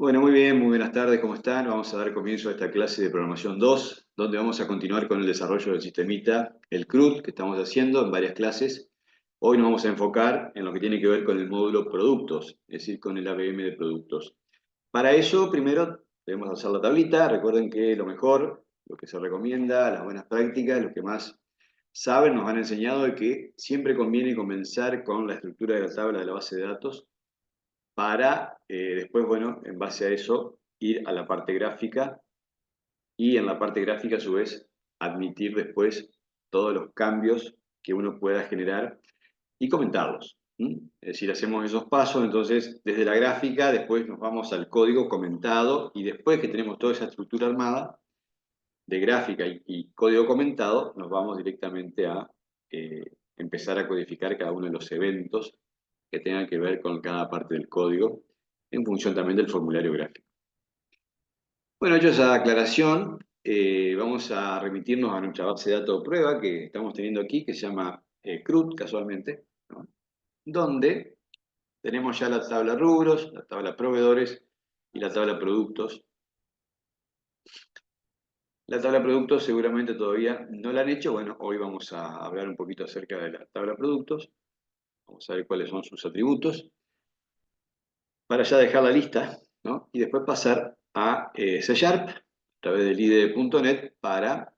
Bueno, muy bien, muy buenas tardes, ¿cómo están? Vamos a dar comienzo a esta clase de programación 2, donde vamos a continuar con el desarrollo del sistemita, el CRUD, que estamos haciendo en varias clases. Hoy nos vamos a enfocar en lo que tiene que ver con el módulo productos, es decir, con el ABM de productos. Para eso, primero, debemos hacer la tablita. Recuerden que lo mejor, lo que se recomienda, las buenas prácticas, los que más saben, nos han enseñado de que siempre conviene comenzar con la estructura de la tabla de la base de datos para después, bueno, en base a eso, ir a la parte gráfica y en la parte gráfica, a su vez, admitir después todos los cambios que uno pueda generar y comentarlos. Es decir, hacemos esos pasos, entonces desde la gráfica, después nos vamos al código comentado y después que tenemos toda esa estructura armada de gráfica y código comentado, nos vamos directamente a eh, empezar a codificar cada uno de los eventos que tengan que ver con cada parte del código en función también del formulario gráfico. Bueno, hecho esa aclaración, vamos a remitirnos a nuestra base de datos de prueba que estamos teniendo aquí, que se llama CRUD casualmente, ¿no? Donde tenemos ya la tabla rubros, la tabla proveedores y la tabla productos. La tabla productos seguramente todavía no la han hecho. Bueno, hoy vamos a hablar un poquito acerca de la tabla productos. Vamos a ver cuáles son sus atributos. Para ya dejar la lista, ¿no? Y después pasar a C Sharp a través del IDE.net para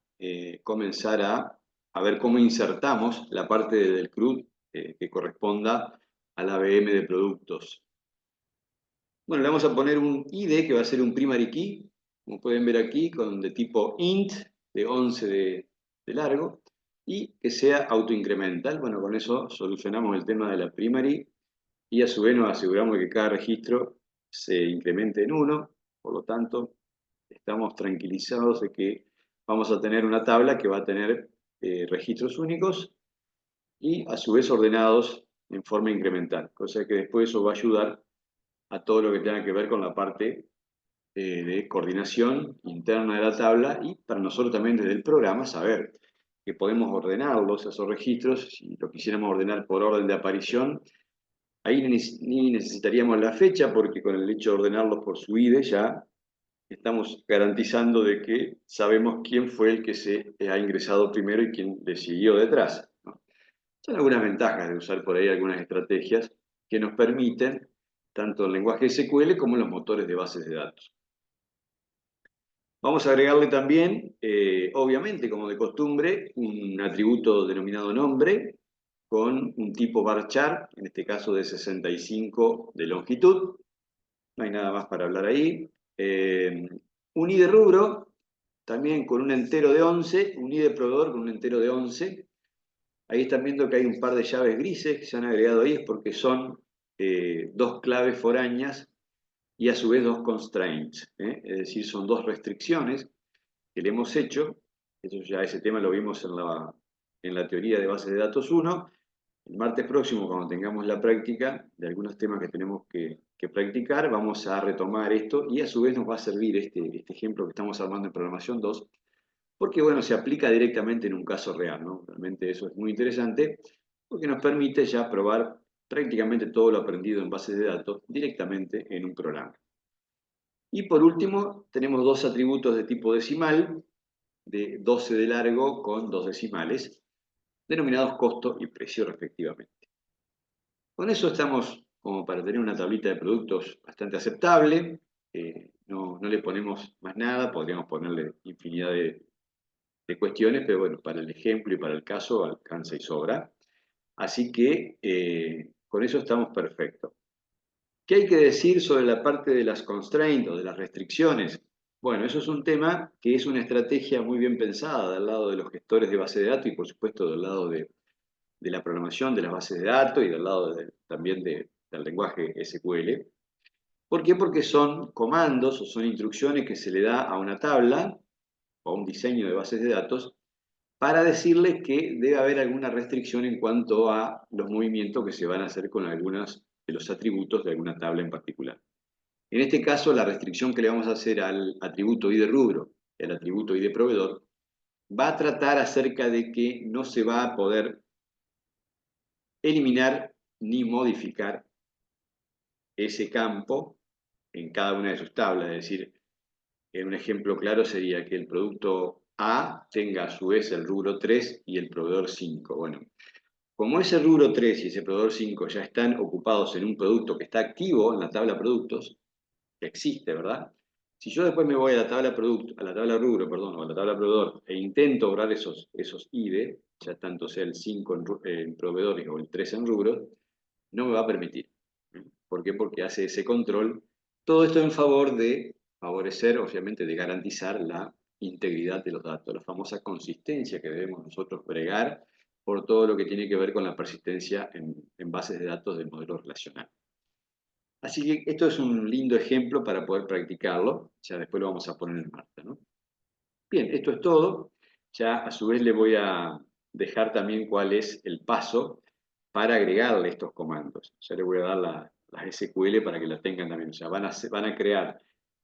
comenzar a ver cómo insertamos la parte del CRUD que corresponda al ABM de productos. Bueno, le vamos a poner un ID que va a ser un primary key, como pueden ver aquí, de tipo int, de 11 de largo, y que sea autoincremental. Bueno, con eso solucionamos el tema de la primary y a su vez nos aseguramos de que cada registro se incremente en 1, por lo tanto, estamos tranquilizados de que vamos a tener una tabla que va a tener registros únicos y a su vez ordenados en forma incremental, cosa que después eso va a ayudar a todo lo que tenga que ver con la parte de coordinación interna de la tabla y para nosotros también desde el programa saber que podemos ordenarlos, esos registros, si lo quisiéramos ordenar por orden de aparición, ahí ni necesitaríamos la fecha porque con el hecho de ordenarlos por su ID ya estamos garantizando de que sabemos quién fue el que se ha ingresado primero y quién le siguió detrás, ¿no? Son algunas ventajas de usar por ahí algunas estrategias que nos permiten, tanto el lenguaje SQL como los motores de bases de datos. Vamos a agregarle también, obviamente, como de costumbre, un atributo denominado nombre con un tipo varchar, en este caso de 65 de longitud. No hay nada más para hablar ahí. Un ID rubro, también con un entero de 11, un ID proveedor con un entero de 11. Ahí están viendo que hay un par de llaves grises que se han agregado ahí, es porque son dos claves foráneas y a su vez dos constraints, ¿eh? Es decir, son dos restricciones que le hemos hecho. Eso ya, ese tema lo vimos en la teoría de bases de datos 1. El martes próximo, cuando tengamos la práctica de algunos temas que tenemos que practicar, vamos a retomar esto y a su vez nos va a servir este ejemplo que estamos armando en programación 2, porque bueno, se aplica directamente en un caso real, ¿no? Realmente eso es muy interesante, porque nos permite ya probar prácticamente todo lo aprendido en bases de datos directamente en un programa. Y por último, tenemos dos atributos de tipo decimal, de 12 de largo con dos decimales, denominados costo y precio respectivamente. Con eso estamos como para tener una tablita de productos bastante aceptable. No le ponemos más nada, podríamos ponerle infinidad de cuestiones, pero bueno, para el ejemplo y para el caso alcanza y sobra. Así que con eso estamos perfectos. ¿Qué hay que decir sobre la parte de las constraints o de las restricciones? Bueno, eso es un tema que es una estrategia muy bien pensada del lado de los gestores de base de datos y por supuesto del lado de la programación de las bases de datos y del lado también del lenguaje SQL. ¿Por qué? Porque son comandos o son instrucciones que se le da a una tabla o a un diseño de bases de datos para decirle que debe haber alguna restricción en cuanto a los movimientos que se van a hacer con algunos de los atributos de alguna tabla en particular. En este caso, la restricción que le vamos a hacer al atributo ID rubro y al atributo ID proveedor va a tratar acerca de que no se va a poder eliminar ni modificar ese campo en cada una de sus tablas. Es decir, un ejemplo claro sería que el producto A tenga a su vez el rubro 3 y el proveedor 5. Bueno, como ese rubro 3 y ese proveedor 5 ya están ocupados en un producto que está activo en la tabla productos, que existe, ¿verdad? Si yo después me voy a la tabla producto, a la tabla rubro, perdón, o a la tabla proveedor, e intento borrar esos IDE, ya tanto sea el 5 en proveedores o el 3 en rubros, no me va a permitir. ¿Por qué? Porque hace ese control. Todo esto en favor de favorecer, obviamente, de garantizar la integridad de los datos, la famosa consistencia que debemos nosotros bregar por todo lo que tiene que ver con la persistencia en bases de datos del modelo relacional. Así que esto es un lindo ejemplo para poder practicarlo, ya después lo vamos a poner en marcha, ¿no? Bien, esto es todo. Ya a su vez le voy a dejar también cuál es el paso para agregarle estos comandos. Ya le voy a dar las SQL para que la tengan también. O sea, van a crear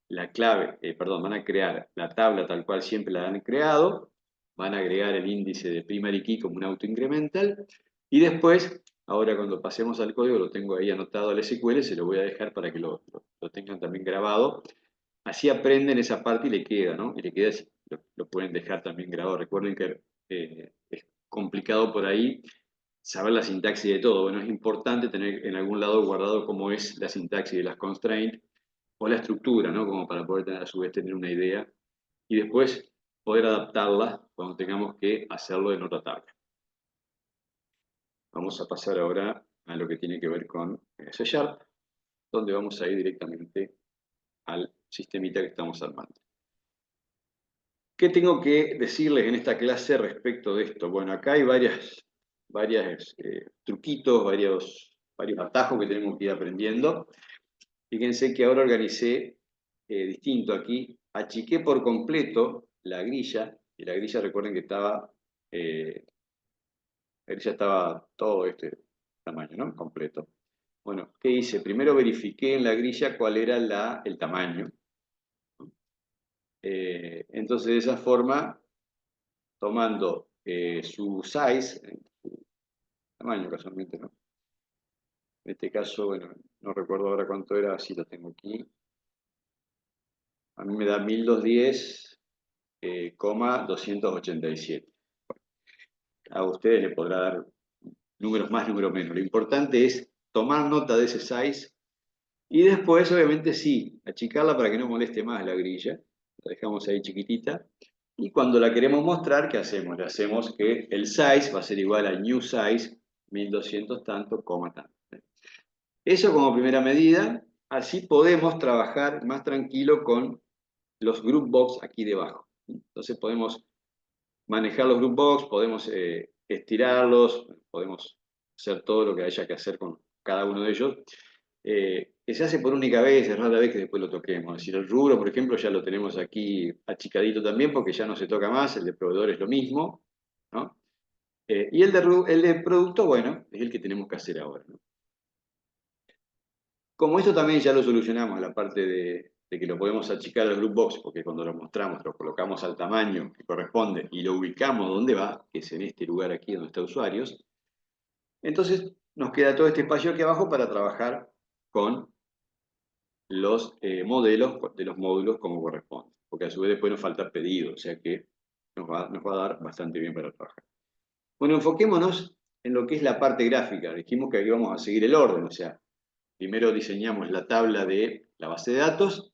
la clave, perdón, van a crear la tabla tal cual siempre la han creado, van a agregar el índice de primary key como un auto incremental, y después, ahora cuando pasemos al código, lo tengo ahí anotado al SQL, se lo voy a dejar para que lo tengan también grabado. Así aprenden esa parte y le queda, ¿no? Y le queda, lo pueden dejar también grabado. Recuerden que es complicado por ahí saber la sintaxis de todo. Bueno, es importante tener en algún lado guardado cómo es la sintaxis de las constraints o la estructura, ¿no? Como para poder a su vez tener una idea y después poder adaptarla cuando tengamos que hacerlo en otra tabla. Vamos a pasar ahora a lo que tiene que ver con C#, donde vamos a ir directamente al sistemita que estamos armando. ¿Qué tengo que decirles en esta clase respecto de esto? Bueno, acá hay varios truquitos, varios atajos que tenemos que ir aprendiendo. Fíjense que ahora organicé distinto aquí. Achiqué por completo la grilla, y la grilla recuerden que estaba, la grilla estaba todo este tamaño, ¿no? Completo. Bueno, ¿qué hice? Primero verifiqué en la grilla cuál era el tamaño. Entonces, de esa forma, tomando su size, su tamaño casualmente, ¿no? En este caso, bueno, no recuerdo ahora cuánto era, así lo tengo aquí. A mí me da 1210,287. A ustedes le podrá dar números más, números menos. Lo importante es tomar nota de ese size y después, obviamente, sí, achicarla para que no moleste más la grilla. La dejamos ahí chiquitita. Y cuando la queremos mostrar, ¿qué hacemos? Le hacemos que el size va a ser igual a new size, 1200 tanto, coma tanto. Eso como primera medida, así podemos trabajar más tranquilo con los group box aquí debajo. Entonces podemos manejar los group box, podemos estirarlos, podemos hacer todo lo que haya que hacer con cada uno de ellos. Que se hace por única vez, es rara vez que después lo toquemos. Es decir, el rubro, por ejemplo, ya lo tenemos aquí achicadito también porque ya no se toca más, el de proveedor es lo mismo, ¿no? Y el de producto, bueno, es el que tenemos que hacer ahora, ¿no? Como esto también ya lo solucionamos, la parte de que lo podemos achicar al group box, porque cuando lo mostramos lo colocamos al tamaño que corresponde y lo ubicamos donde va, que es en este lugar aquí donde está usuarios, entonces nos queda todo este espacio aquí abajo para trabajar con los modelos de los módulos como corresponde, porque a su vez después nos falta pedido, o sea que nos va a dar bastante bien para trabajar. Bueno, enfoquémonos en lo que es la parte gráfica. Dijimos que aquí vamos a seguir el orden, o sea, primero diseñamos la tabla de la base de datos,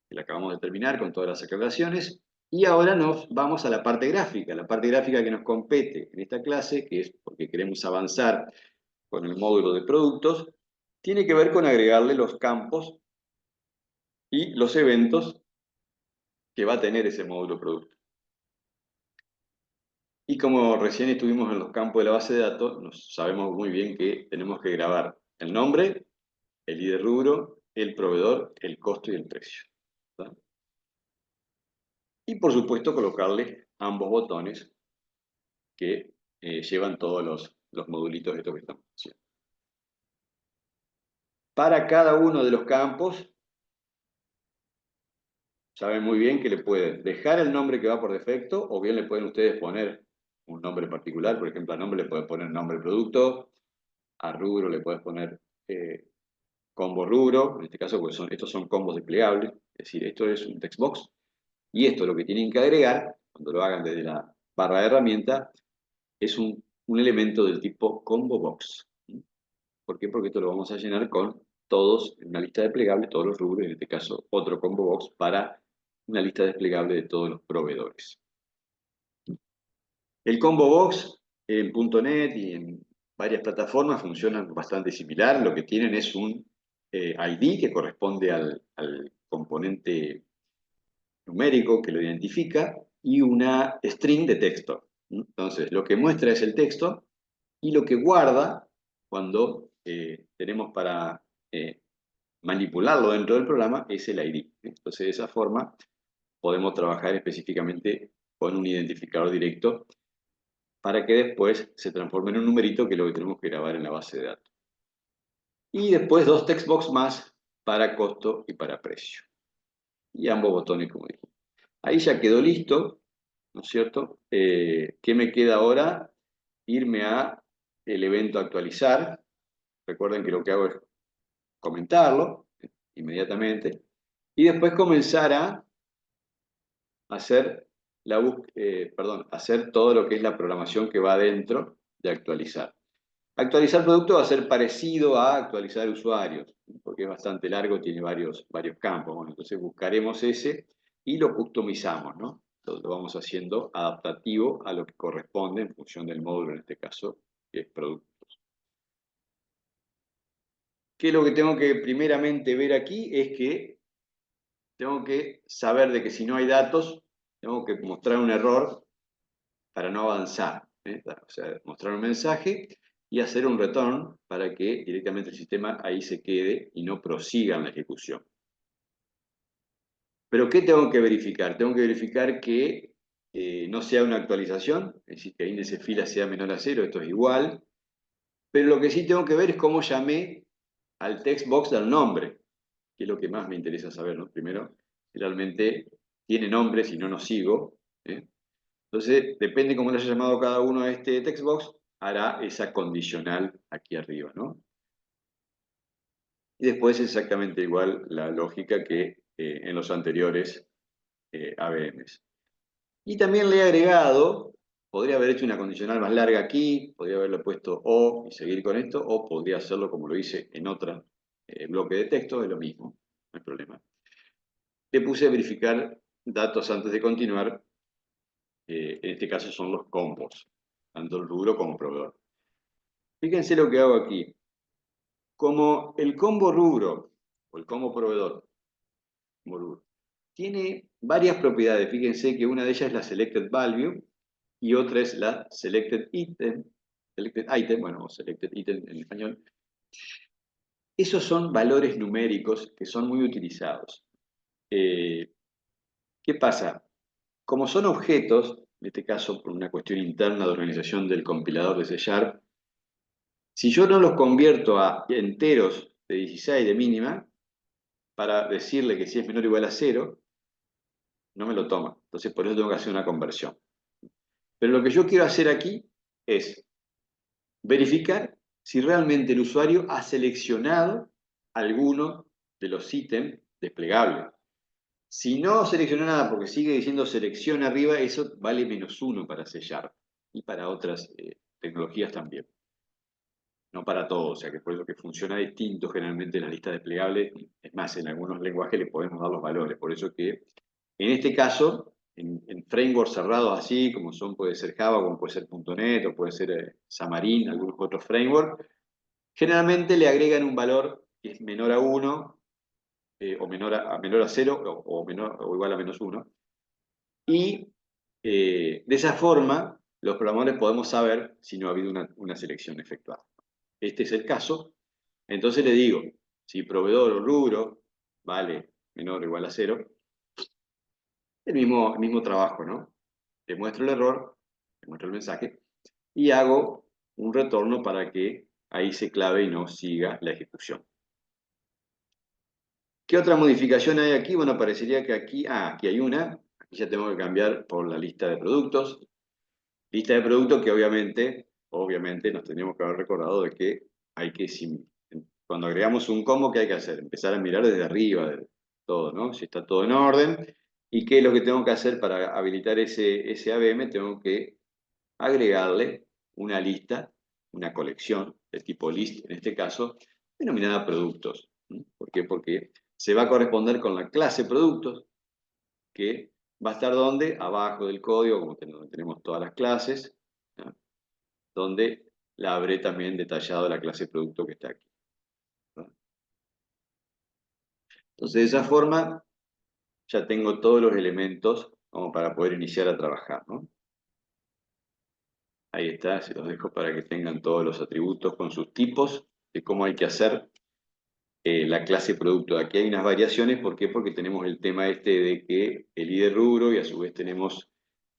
que la acabamos de terminar con todas las aclaraciones, y ahora nos vamos a la parte gráfica que nos compete en esta clase, que es porque queremos avanzar con el módulo de productos, tiene que ver con agregarle los campos y los eventos que va a tener ese módulo producto. Y como recién estuvimos en los campos de la base de datos, sabemos muy bien que tenemos que grabar el nombre, el ID de rubro, el proveedor, el costo y el precio, ¿verdad? Y por supuesto colocarle ambos botones que llevan todos los modulitos de esto que estamos haciendo. Para cada uno de los campos, saben muy bien que le pueden dejar el nombre que va por defecto, o bien le pueden ustedes poner un nombre particular. Por ejemplo, a nombre le pueden poner nombre producto, a rubro le puedes poner combo rubro, en este caso, porque estos son combos desplegables, es decir, esto es un text box, y esto lo que tienen que agregar, cuando lo hagan desde la barra de herramienta, es un elemento del tipo combo box. ¿Por qué? Porque esto lo vamos a llenar con todos, en una lista desplegable, todos los rubros, en este caso otro combo box para una lista desplegable de todos los proveedores. El combo box en .NET y en varias plataformas funcionan bastante similar. Lo que tienen es un ID que corresponde al componente numérico que lo identifica y una string de texto. Entonces, lo que muestra es el texto y lo que guarda cuando tenemos para manipularlo dentro del programa es el ID. Entonces, de esa forma podemos trabajar específicamente con un identificador directo para que después se transforme en un numerito que es lo que tenemos que grabar en la base de datos. Y después dos textbox más para costo y para precio. Y ambos botones, como dije. Ahí ya quedó listo, ¿no es cierto? ¿Qué me queda ahora? Irme a el evento actualizar. Recuerden que lo que hago es comentarlo inmediatamente. Y después comenzar a hacer hacer todo lo que es la programación que va dentro de actualizar. Actualizar producto va a ser parecido a actualizar usuarios, porque es bastante largo, tiene varios campos. Bueno, entonces buscaremos ese y lo customizamos, ¿no? Lo vamos haciendo adaptativo a lo que corresponde en función del módulo, en este caso, que es productos. ¿Qué es lo que tengo que primeramente ver aquí? Es que tengo que saber de que si no hay datos, tengo que mostrar un error para no avanzar. O sea, mostrar un mensaje y hacer un return para que directamente el sistema ahí se quede y no prosiga en la ejecución. Pero ¿qué tengo que verificar? Tengo que verificar que no sea una actualización, es decir, que índice fila sea menor a 0, esto es igual. Pero lo que sí tengo que ver es cómo llamé al text box del nombre, que es lo que más me interesa saber, ¿no? Primero, si realmente tiene nombre, si no, no sigo. Entonces, depende cómo le haya llamado cada uno a este textbox, hará esa condicional aquí arriba, ¿no? Y después exactamente igual la lógica que en los anteriores ABMs. Y también le he agregado, podría haber hecho una condicional más larga aquí, podría haberle puesto O y seguir con esto, o podría hacerlo como lo hice en otro bloque de texto, es lo mismo, no hay problema. Le puse verificar datos antes de continuar, en este caso son los combos, tanto el rubro como proveedor. Fíjense lo que hago aquí. Como el combo rubro o el combo proveedor tiene varias propiedades. Fíjense que una de ellas es la selected value y otra es la selected item, bueno, o selected item en español. Esos son valores numéricos que son muy utilizados. ¿Qué pasa? Como son objetos, en este caso por una cuestión interna de organización del compilador de C#, si yo no los convierto a enteros de 16 de mínima, para decirle que si es menor o igual a 0, no me lo toma. Entonces por eso tengo que hacer una conversión. Pero lo que yo quiero hacer aquí es verificar si realmente el usuario ha seleccionado alguno de los ítems desplegables. Si no seleccionó nada porque sigue diciendo selección arriba, eso vale -1 para sellar y para otras tecnologías también. No para todo, o sea que por eso que funciona distinto generalmente en la lista desplegable. Es más, en algunos lenguajes le podemos dar los valores. Por eso que en este caso, en frameworks cerrados así, como son, puede ser Java, como puede ser .NET, o puede ser Xamarin, algunos otros frameworks, generalmente le agregan un valor que es menor a 1, o menor a 0, o igual a -1. Y de esa forma, los programadores podemos saber si no ha habido una selección efectuada. Este es el caso. Entonces le digo, si proveedor o rubro vale menor o igual a 0, el mismo trabajo, ¿no? Le muestro el error, le muestro el mensaje y hago un retorno para que ahí se clave y no siga la ejecución. ¿Qué otra modificación hay aquí? Bueno, parecería que aquí hay una. Aquí ya tengo que cambiar por la lista de productos. Lista de productos que obviamente nos tenemos que haber recordado de que hay que cuando agregamos un combo, ¿qué hay que hacer? Empezar a mirar desde arriba de todo, ¿no? Si está todo en orden. ¿Y qué es lo que tengo que hacer para habilitar ese ABM? Tengo que agregarle una lista, una colección de tipo list, en este caso, denominada productos. ¿Mm? ¿Por qué? Porque se va a corresponder con la clase productos, que va a estar donde, abajo del código, como tenemos todas las clases, ¿no? Donde la habré también detallado la clase producto que está aquí, ¿no? Entonces, de esa forma, ya tengo todos los elementos como para poder iniciar a trabajar, ¿no? Ahí está, se los dejo para que tengan todos los atributos con sus tipos, de cómo hay que hacer la clase producto. Aquí hay unas variaciones, ¿por qué? Porque tenemos el tema este de que el ID rubro y a su vez tenemos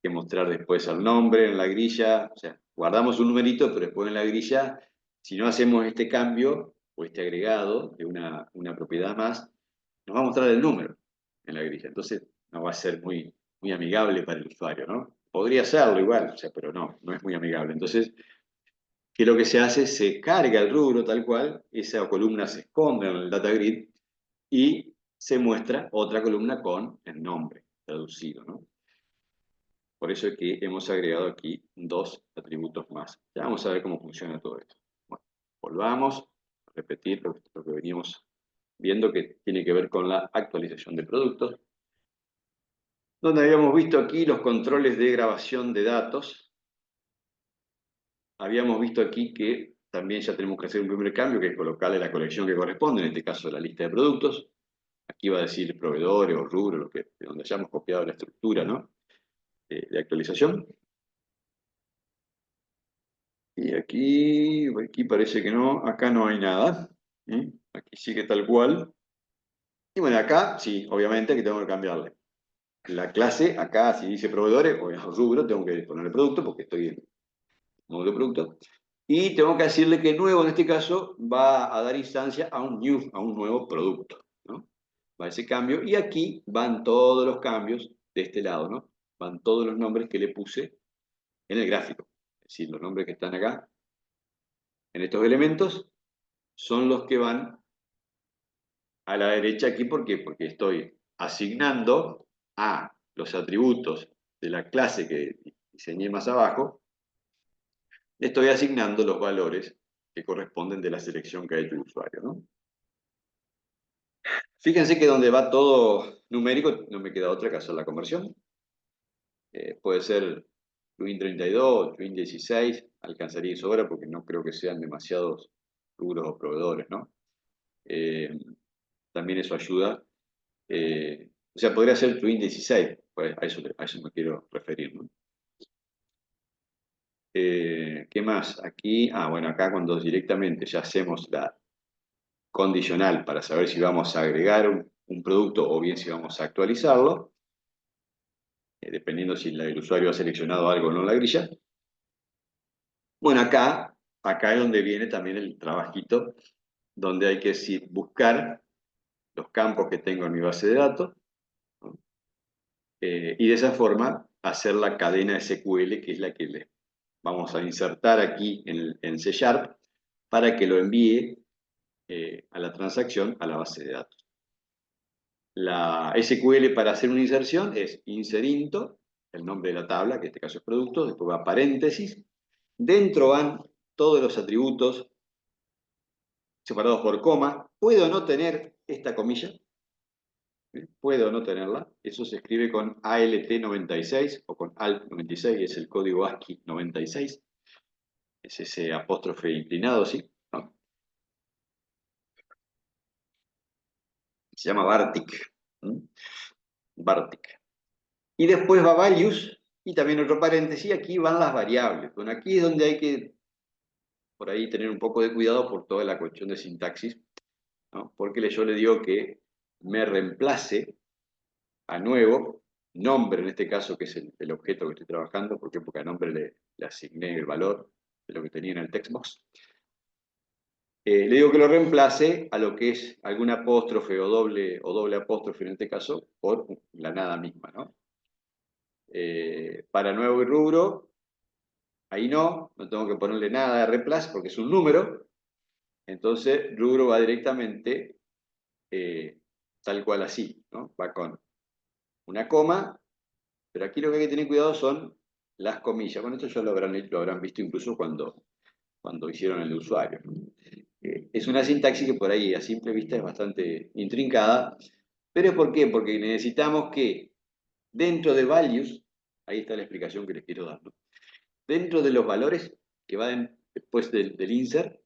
que mostrar después el nombre en la grilla, o sea, guardamos un numerito, pero después en la grilla, si no hacemos este cambio o este agregado de una propiedad más, nos va a mostrar el número en la grilla. Entonces no va a ser muy amigable para el usuario, ¿no? Podría serlo igual, o sea, pero no es muy amigable. Entonces, ¿qué es lo que se hace? Se carga el rubro tal cual, esa columna se esconde en el data grid y se muestra otra columna con el nombre traducido, ¿no? Por eso es que hemos agregado aquí dos atributos más. Ya vamos a ver cómo funciona todo esto. Bueno, volvamos a repetir lo que veníamos viendo que tiene que ver con la actualización de productos, donde habíamos visto aquí los controles de grabación de datos. Habíamos visto aquí que también ya tenemos que hacer un primer cambio, que es colocarle la colección que corresponde, en este caso la lista de productos. Aquí va a decir proveedores o rubro, de donde hayamos copiado la estructura, ¿no? De actualización. Y aquí parece que no, acá no hay nada. ¿Sí? Aquí sigue tal cual. Y bueno, acá sí, obviamente que tengo que cambiarle. La clase, acá si dice proveedores o rubro, tengo que ponerle producto porque estoy en módulo producto. Y tengo que decirle que nuevo, en este caso, va a dar instancia a a un nuevo producto, ¿no? Va ese cambio. Y aquí van todos los cambios de este lado, ¿no? Van todos los nombres que le puse en el gráfico. Es decir, los nombres que están acá, en estos elementos, son los que van a la derecha aquí. ¿Por qué? Porque estoy asignando a los atributos de la clase que diseñé más abajo, le estoy asignando los valores que corresponden de la selección que ha hecho el usuario, ¿no? Fíjense que donde va todo numérico, no me queda otra que hacer la conversión. Puede ser Twin 32, Twin 16, alcanzaría y sobra porque no creo que sean demasiados rubros o proveedores, ¿no? Eh, También eso ayuda. O sea, podría ser Twin 16, pues a eso me quiero referir, ¿no? ¿Qué más? Aquí, bueno, acá cuando directamente ya hacemos la condicional para saber si vamos a agregar un producto o bien si vamos a actualizarlo, dependiendo si el usuario ha seleccionado algo o no en la grilla. Bueno, acá es donde viene también el trabajito, donde hay que buscar los campos que tengo en mi base de datos, ¿no? Y de esa forma hacer la cadena SQL, que es la que le vamos a insertar aquí en C# para que lo envíe a la transacción a la base de datos. La SQL para hacer una inserción es inserinto, el nombre de la tabla, que en este caso es producto, después va paréntesis, dentro van todos los atributos separados por coma. Puedo no tener esta comilla, puedo no tenerla, eso se escribe con ALT96 o con ALT96, es el código ASCII 96, es ese apóstrofe inclinado, ¿sí? ¿No? Se llama Bartik. ¿Mm? Bartik. Y después va values y también otro paréntesis, aquí van las variables. Bueno, aquí es donde hay que, por ahí, tener un poco de cuidado por toda la cuestión de sintaxis, ¿no? Porque yo le digo que me reemplace a nuevo nombre, en este caso, que es el objeto que estoy trabajando, ¿por qué? Porque a nombre le asigné el valor de lo que tenía en el textbox. Le digo que lo reemplace a lo que es algún apóstrofe o doble apóstrofe, en este caso, por la nada misma, ¿no? Para nuevo y rubro, ahí no tengo que ponerle nada de reemplazo porque es un número. Entonces, rubro va directamente tal cual así, ¿no? Va con una coma, pero aquí lo que hay que tener cuidado son las comillas. Bueno, esto ya lo habrán visto incluso cuando hicieron el de usuario, ¿no? Es una sintaxis que por ahí a simple vista es bastante intrincada, pero ¿por qué? Porque necesitamos que dentro de values, ahí está la explicación que les quiero dar, ¿no? Dentro de los valores que van después del insert,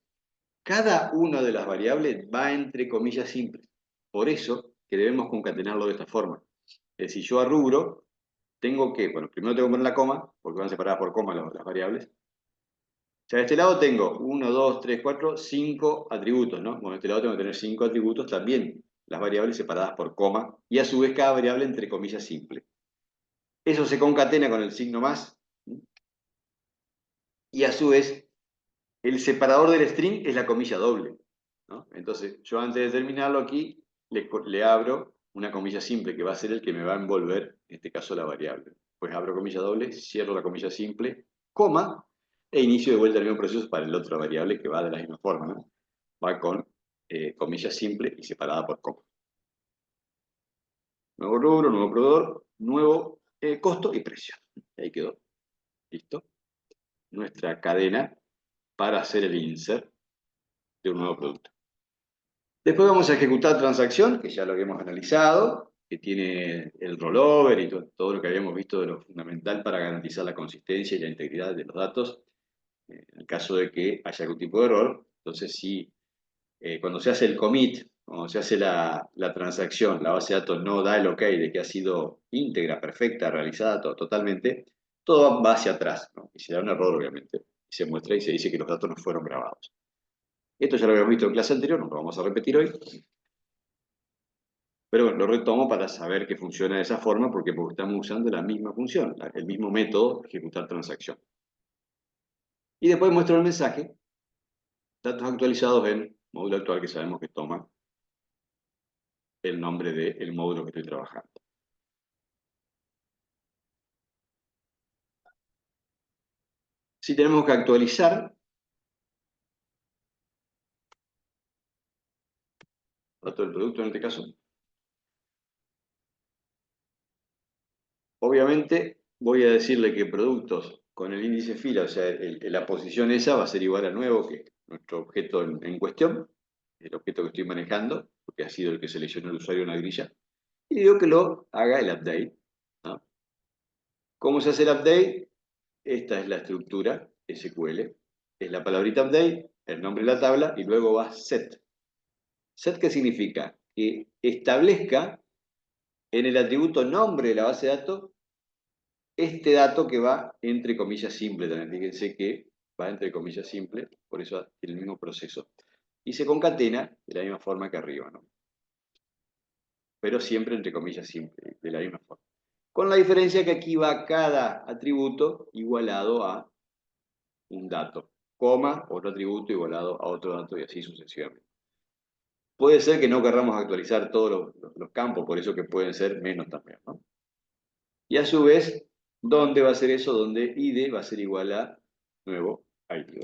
cada una de las variables va entre comillas simples. Por eso que debemos concatenarlo de esta forma. Es decir, yo a rubro tengo que, bueno, primero tengo que poner la coma, porque van separadas por coma las variables. O sea, de este lado tengo 1, 2, 3, 4, 5 atributos, ¿no? Bueno, de este lado tengo que tener 5 atributos también, las variables separadas por coma, y a su vez cada variable entre comillas simple. Eso se concatena con el signo más, y a su vez el separador del string es la comilla doble, ¿no? Entonces, yo antes de terminarlo aquí, le abro una comilla simple que va a ser el que me va a envolver, en este caso, la variable. Pues abro comilla doble, cierro la comilla simple, coma, e inicio de vuelta el mismo proceso para el otro variable que va de la misma forma, ¿no? Va con comilla simple y separada por coma. Nuevo rubro, nuevo proveedor, nuevo costo y precio. Ahí quedó. ¿Listo? Nuestra cadena para hacer el insert de un nuevo producto. Después vamos a ejecutar transacción, que ya lo habíamos analizado, que tiene el rollover y todo lo que habíamos visto de lo fundamental para garantizar la consistencia y la integridad de los datos. En el caso de que haya algún tipo de error, entonces si cuando se hace el commit, cuando se hace la transacción, la base de datos no da el ok de que ha sido íntegra, perfecta, realizada totalmente, todo va hacia atrás, ¿no? Y se da un error, obviamente. Y se muestra y se dice que los datos no fueron grabados. Esto ya lo habíamos visto en clase anterior, no lo vamos a repetir hoy. Pero bueno, lo retomo para saber que funciona de esa forma porque estamos usando la misma función, el mismo método, ejecutar transacción. Y después muestro el mensaje, datos actualizados en módulo actual que sabemos que toma el nombre del módulo que estoy trabajando. Si tenemos que actualizar datos del producto en este caso, obviamente voy a decirle que productos con el índice fila, o sea, la posición esa va a ser igual a nuevo, que nuestro objeto en cuestión, el objeto que estoy manejando, porque ha sido el que seleccionó el usuario en la grilla, y digo que lo haga el update, ¿no? ¿Cómo se hace el update? Esta es la estructura SQL, es la palabrita update, el nombre de la tabla, y luego va set. ¿Set qué significa? Que establezca en el atributo nombre de la base de datos este dato que va entre comillas simple también. Fíjense que va entre comillas simple, por eso tiene el mismo proceso. Y se concatena de la misma forma que arriba, ¿no? Pero siempre entre comillas simple, de la misma forma. Con la diferencia que aquí va cada atributo igualado a un dato, coma, otro atributo igualado a otro dato y así sucesivamente. Puede ser que no querramos actualizar todos los campos, por eso que pueden ser menos también, ¿no? Y a su vez, ¿dónde va a ser eso? Donde id va a ser igual a nuevo ID.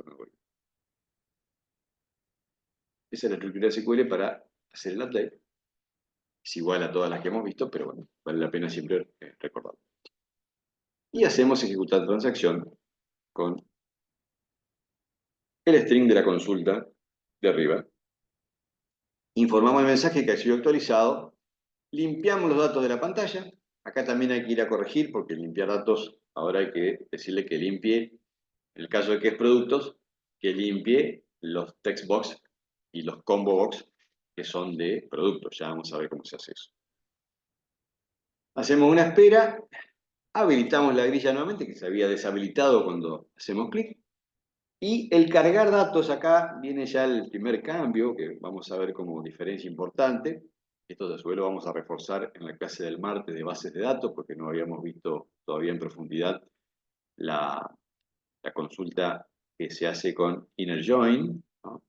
Esa es la estructura SQL para hacer el update. Es igual a todas las que hemos visto, pero bueno, vale la pena siempre recordarlo. Y hacemos ejecutar transacción con el string de la consulta de arriba. Informamos el mensaje que ha sido actualizado. Limpiamos los datos de la pantalla. Acá también hay que ir a corregir porque limpiar datos, ahora hay que decirle que limpie, en el caso de que es productos, que limpie los text box y los combo box que son de productos. Ya vamos a ver cómo se hace eso. Hacemos una espera, habilitamos la grilla nuevamente, que se había deshabilitado cuando hacemos clic. Y el cargar datos acá viene ya el primer cambio, que vamos a ver como diferencia importante. Esto de su vez lo vamos a reforzar en la clase del martes de bases de datos, porque no habíamos visto todavía en profundidad la consulta que se hace con inner join, ¿no?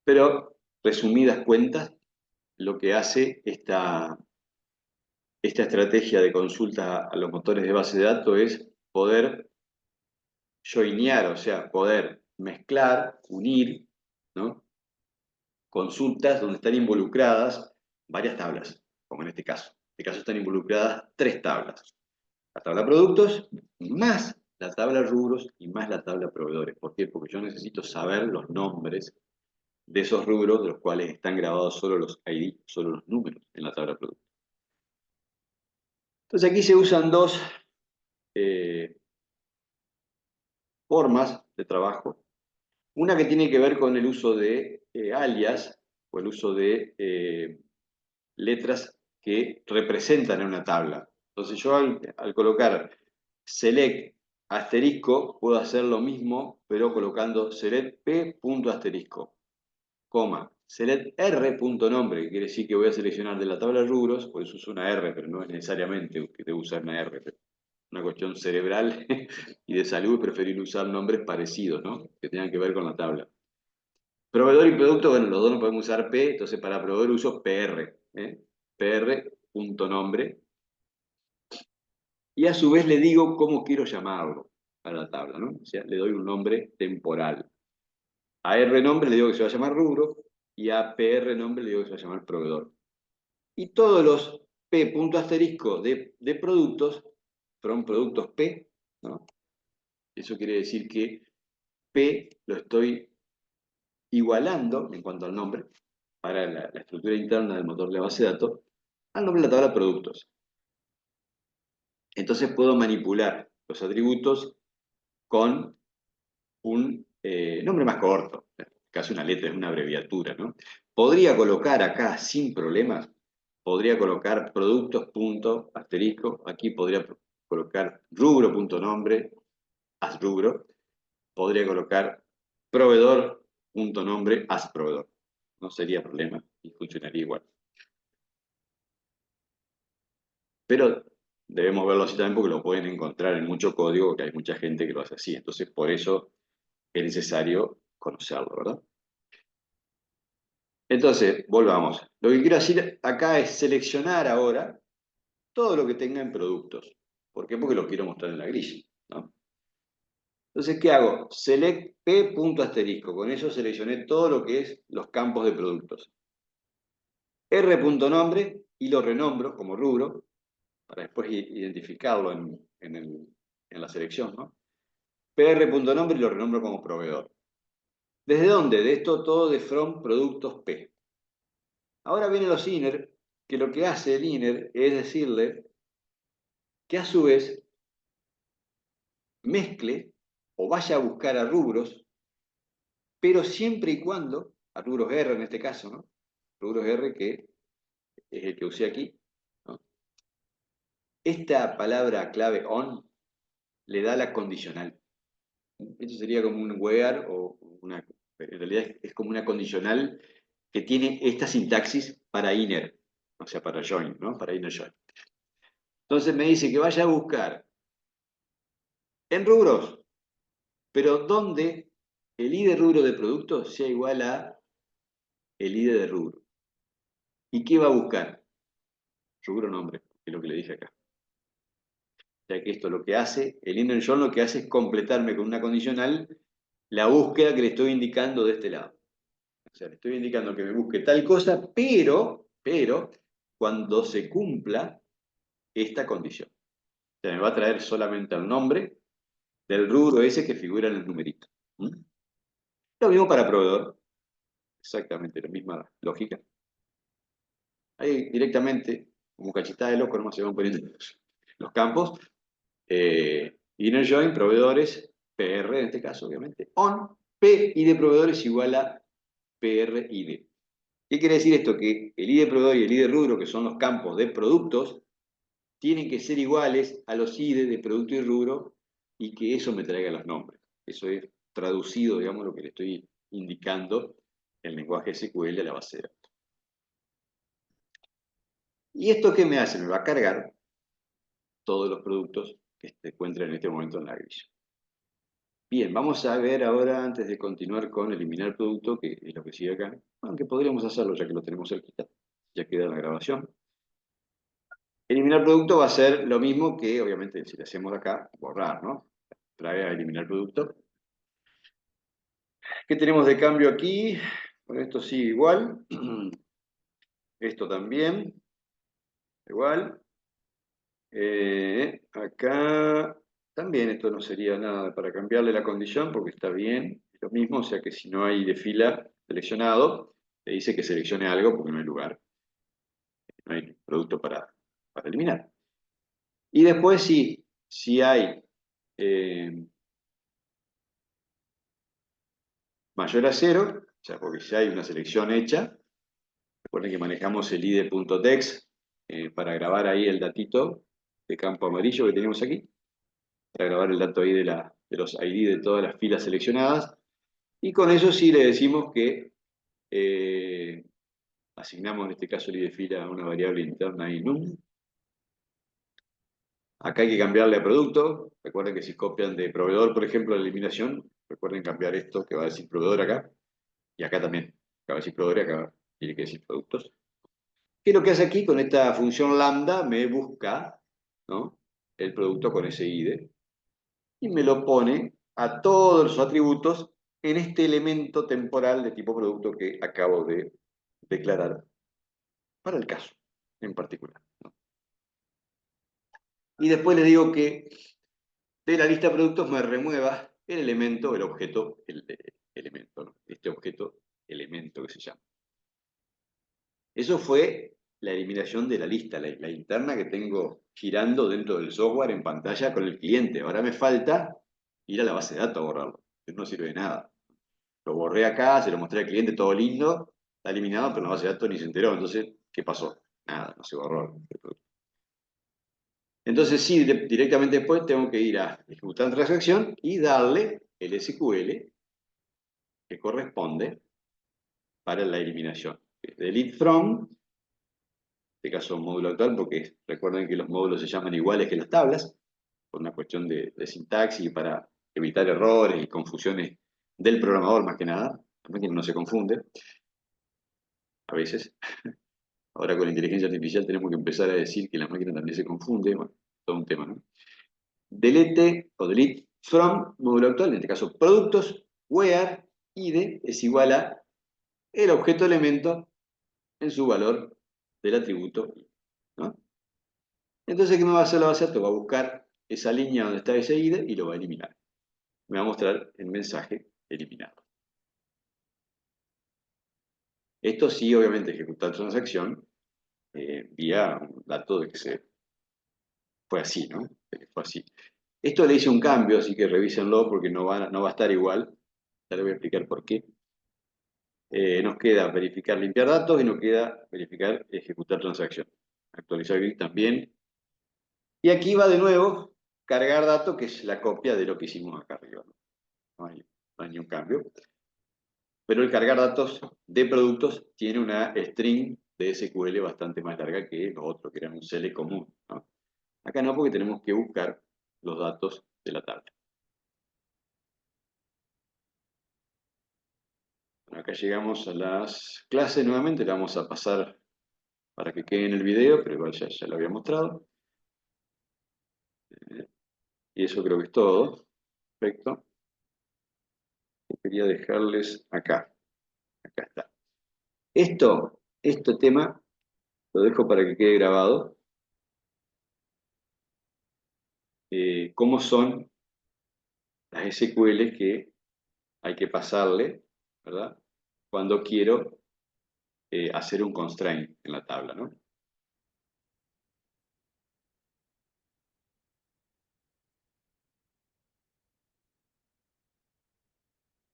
Pero, resumidas cuentas, lo que hace esta estrategia de consulta a los motores de base de datos es poder joinear, o sea, poder mezclar, unir, ¿no? Consultas donde están involucradas varias tablas, como en este caso. En este caso están involucradas 3 tablas. La tabla productos, más la tabla rubros y más la tabla proveedores. ¿Por qué? Porque yo necesito saber los nombres de esos rubros de los cuales están grabados solo los ID, solo los números en la tabla productos. Entonces aquí se usan dos eh, formas de trabajo. Una que tiene que ver con el uso de alias o el uso de letras que representan en una tabla. Entonces yo al colocar select asterisco puedo hacer lo mismo, pero colocando select p punto asterisco, coma, select r punto nombre, que quiere decir que voy a seleccionar de la tabla de rubros, por eso uso una R, pero no es necesariamente que debo usar una R, una cuestión cerebral y de salud, preferir usar nombres parecidos, ¿no? Que tengan que ver con la tabla. Proveedor y producto, bueno, los dos no podemos usar P, entonces para proveedor uso PR, ¿eh? PR.nombre, y a su vez le digo cómo quiero llamarlo a la tabla, ¿no? O sea, le doy un nombre temporal. A R nombre le digo que se va a llamar rubro, y a PR nombre le digo que se va a llamar proveedor. Y todos los P punto asterisco de productos son productos P, ¿no? Eso quiere decir que P lo estoy igualando en cuanto al nombre, para la estructura interna del motor de base de datos, al nombre de la tabla productos. Entonces puedo manipular los atributos con un nombre más corto, casi una letra, es una abreviatura, ¿no? Podría colocar acá sin problemas, podría colocar productos punto asterisco, aquí podría colocar rubro punto nombre, as rubro, podría colocar proveedor punto nombre, as proveedor. No sería problema y funcionaría igual. Pero debemos verlo así también porque lo pueden encontrar en mucho código, porque hay mucha gente que lo hace así. Entonces, por eso es necesario conocerlo, ¿verdad? Entonces, volvamos. Lo que quiero decir acá es seleccionar ahora todo lo que tenga en productos. ¿Por qué? Porque lo quiero mostrar en la grilla, ¿no? Entonces, ¿qué hago? Select p punto asterisco. Con eso seleccioné todo lo que es los campos de productos. R punto nombre y lo renombro como rubro para después identificarlo en la selección, ¿no? PR.nombre y lo renombro como proveedor. ¿Desde dónde? De esto todo de from productos P. Ahora vienen los inner, que lo que hace el inner es decirle que a su vez mezcle o vaya a buscar a rubros, pero siempre y cuando, a rubros R en este caso, ¿no? Rubros R que es el que usé aquí, ¿no? Esta palabra clave on le da la condicional. Esto sería como un where o una, en realidad es como una condicional que tiene esta sintaxis para inner, o sea, para join, ¿no? Para inner join. Entonces me dice que vaya a buscar en rubros, pero donde el ID de rubro de producto sea igual a el ID de rubro. ¿Y qué va a buscar? Rubro nombre, que es lo que le dije acá. O sea que esto lo que hace, el inner join lo que hace es completarme con una condicional la búsqueda que le estoy indicando de este lado. O sea, le estoy indicando que me busque tal cosa, pero, cuando se cumpla esta condición. O sea, me va a traer solamente el nombre del rubro ese que figura en el numerito. ¿Mm? Lo mismo para proveedor, exactamente la misma lógica. Ahí directamente, como cachetada de loco, nomás se van poniendo los campos. Inner join, proveedores, PR en este caso, obviamente. On, P y de proveedores igual a PR ID. ¿Qué quiere decir esto? Que el ID de proveedor y el ID de rubro, que son los campos de productos, tienen que ser iguales a los ID de producto y rubro y que eso me traiga los nombres. Eso es traducido, digamos, lo que le estoy indicando en el lenguaje SQL a la base de datos. ¿Y esto qué me hace? Me va a cargar todos los productos que se encuentran en este momento en la grilla. Bien, vamos a ver ahora, antes de continuar con eliminar producto, que es lo que sigue acá, aunque podríamos hacerlo ya que lo tenemos cerquita, ya queda la grabación. Eliminar producto va a ser lo mismo que, obviamente, si le hacemos acá, borrar, ¿no? Trae a eliminar producto. ¿Qué tenemos de cambio aquí? Bueno, esto sigue igual. Esto también, igual. Acá también esto no sería nada para cambiarle la condición porque está bien, lo mismo, o sea que si no hay de fila seleccionado, te dice que seleccione algo porque no hay lugar, no hay producto para eliminar. Y después sí, si hay mayor a 0, o sea, porque si hay una selección hecha, recuerden que manejamos el id.text para grabar ahí el datito de campo amarillo que tenemos aquí, para grabar el dato ahí de los ID de todas las filas seleccionadas. Y con eso sí le decimos que eh, asignamos en este caso el id de fila a una variable interna y num. Acá hay que cambiarle a producto. Recuerden que si copian de proveedor, por ejemplo, la eliminación, recuerden cambiar esto que va a decir proveedor acá. Y acá también. Acá va a decir proveedor y acá tiene que decir productos. ¿Qué es lo que hace aquí? Con esta función lambda me busca, ¿no?, el producto con ese ID y me lo pone a todos los atributos en este elemento temporal de tipo producto que acabo de declarar para el caso en particular, ¿no? Y después le digo que de la lista de productos me remueva el elemento, el objeto, elemento, ¿no?, este objeto, elemento que se llama. Eso fue la eliminación de la lista, la interna que tengo girando dentro del software en pantalla con el cliente. Ahora me falta ir a la base de datos a borrarlo. Eso no sirve de nada. Lo borré acá, se lo mostré al cliente, todo lindo, está eliminado, pero en la base de datos ni se enteró. Entonces, ¿qué pasó? Nada, no se borró. Entonces, sí, directamente después tengo que ir a ejecutar transacción y darle el SQL que corresponde para la eliminación. Delete from, en este caso módulo actual, porque recuerden que los módulos se llaman iguales que las tablas, por una cuestión de sintaxis y para evitar errores y confusiones del programador más que nada. La máquina no se confunde, a veces. Ahora con la inteligencia artificial tenemos que empezar a decir que la máquina también se confunde. Bueno, todo un tema, ¿no? Delete o delete from, módulo actual, en este caso productos, where id es igual a el objeto elemento en su valor del atributo, ¿no? Entonces, ¿qué me va a hacer la base de datos? Va a buscar esa línea donde está ese id y lo va a eliminar. Me va a mostrar el mensaje eliminado. Esto sí, obviamente, ejecutar transacción vía un dato de que fue así, ¿no? Fue así. Esto le hice un cambio, así que revísenlo porque no va a estar igual. Ya les voy a explicar por qué. Nos queda verificar limpiar datos y nos queda verificar ejecutar transacción. Actualizar grid también. Y aquí va de nuevo cargar datos, que es la copia de lo que hicimos acá arriba, ¿no? No hay ningún cambio. Pero el cargar datos de productos tiene una string de SQL bastante más larga que los otros, que eran un CL común, ¿no? Acá no, porque tenemos que buscar los datos de la tabla. Bueno, acá llegamos a las clases nuevamente, la vamos a pasar para que quede en el video, pero igual ya lo había mostrado. Y eso creo que es todo. Perfecto. Quería dejarles acá. Acá está. Este tema lo dejo para que quede grabado. Cómo son las SQL que hay que pasarle, ¿verdad?, cuando quiero hacer un constraint en la tabla, ¿no?